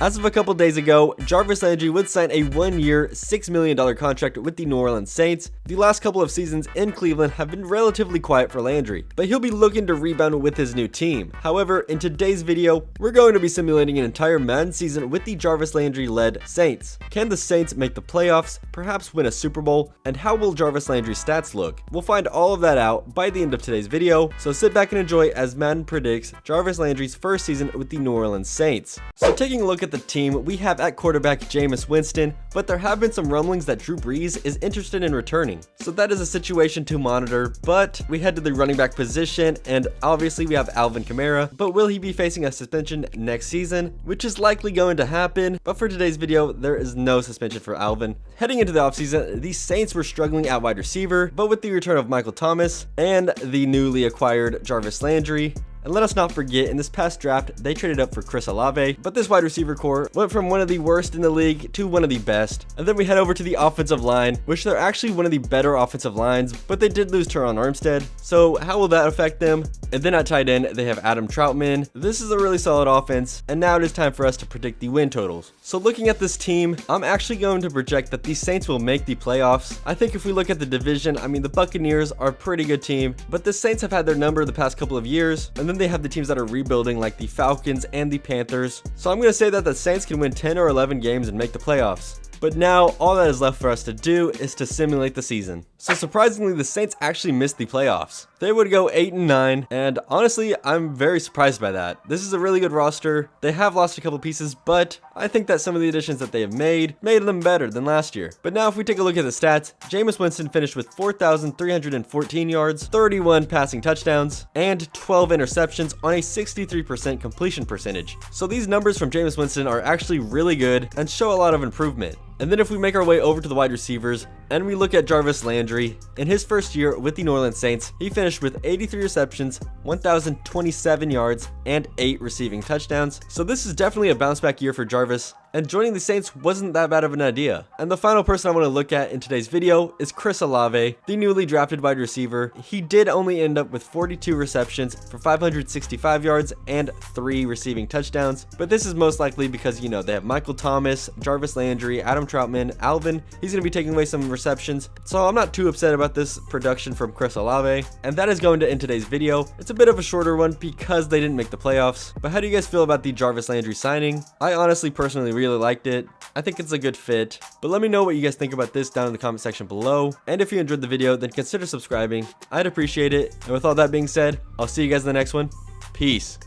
As of a couple days ago, Jarvis Landry would sign a 1-year, $6 million contract with the New Orleans Saints. The last couple of seasons in Cleveland have been relatively quiet for Landry, but he'll be looking to rebound with his new team. However, in today's video, we're going to be simulating an entire Madden season with the Jarvis Landry-led Saints. Can the Saints make the playoffs, perhaps win a Super Bowl, and how will Jarvis Landry's stats look? We'll find all of that out by the end of today's video, so sit back and enjoy as Madden predicts Jarvis Landry's first season with the New Orleans Saints. So taking a look at the team, we have at quarterback Jameis Winston, but there have been some rumblings that Drew Brees is interested in returning. So that is a situation to monitor, but we head to the running back position, and obviously we have Alvin Kamara, but will he be facing a suspension next season? Which is likely going to happen, but for today's video, there is no suspension for Alvin. Heading into the offseason, the Saints were struggling at wide receiver, but with the return of Michael Thomas and the newly acquired Jarvis Landry, and let us not forget, in this past draft, they traded up for Chris Olave, but this wide receiver core went from one of the worst in the league to one of the best. And then we head over to the offensive line, which they're actually one of the better offensive lines, but they did lose Teron Armstead. So how will that affect them? And then at tight end, they have Adam Troutman. This is a really solid offense, and now it is time for us to predict the win totals. So looking at this team, I'm actually going to project that the Saints will make the playoffs. I think if we look at the division, I mean, the Buccaneers are a pretty good team, but the Saints have had their number the past couple of years, and then they have the teams that are rebuilding like the Falcons and the Panthers. So I'm going to say that the Saints can win 10 or 11 games and make the playoffs. But now, all that is left for us to do is to simulate the season. So surprisingly, the Saints actually missed the playoffs. They would go 8-9, and honestly, I'm very surprised by that. This is a really good roster. They have lost a couple pieces, but I think that some of the additions that they have made them better than last year. But now if we take a look at the stats, Jameis Winston finished with 4,314 yards, 31 passing touchdowns, and 12 interceptions on a 63% completion percentage. So these numbers from Jameis Winston are actually really good and show a lot of improvement. And then if we make our way over to the wide receivers and we look at Jarvis Landry, in his first year with the New Orleans Saints, he finished with 83 receptions, 1,027 yards, and 8 receiving touchdowns. So this is definitely a bounce back year for Jarvis, and joining the Saints wasn't that bad of an idea. And the final person I want to look at in today's video is Chris Olave, the newly drafted wide receiver. He did only end up with 42 receptions for 565 yards and 3 receiving touchdowns, but this is most likely because, you know, they have Michael Thomas, Jarvis Landry, Adam Troutman, Alvin. He's going to be taking away some receptions, so I'm not too upset about this production from Chris Olave. And that is going to end today's video. It's a bit of a shorter one because they didn't make the playoffs, but how do you guys feel about the Jarvis Landry signing? I honestly personally really liked it. I think it's a good fit, but let me know what you guys think about this down in the comment section below. And if you enjoyed the video, then consider subscribing. I'd appreciate it. And with all that being said, I'll see you guys in the next one. Peace.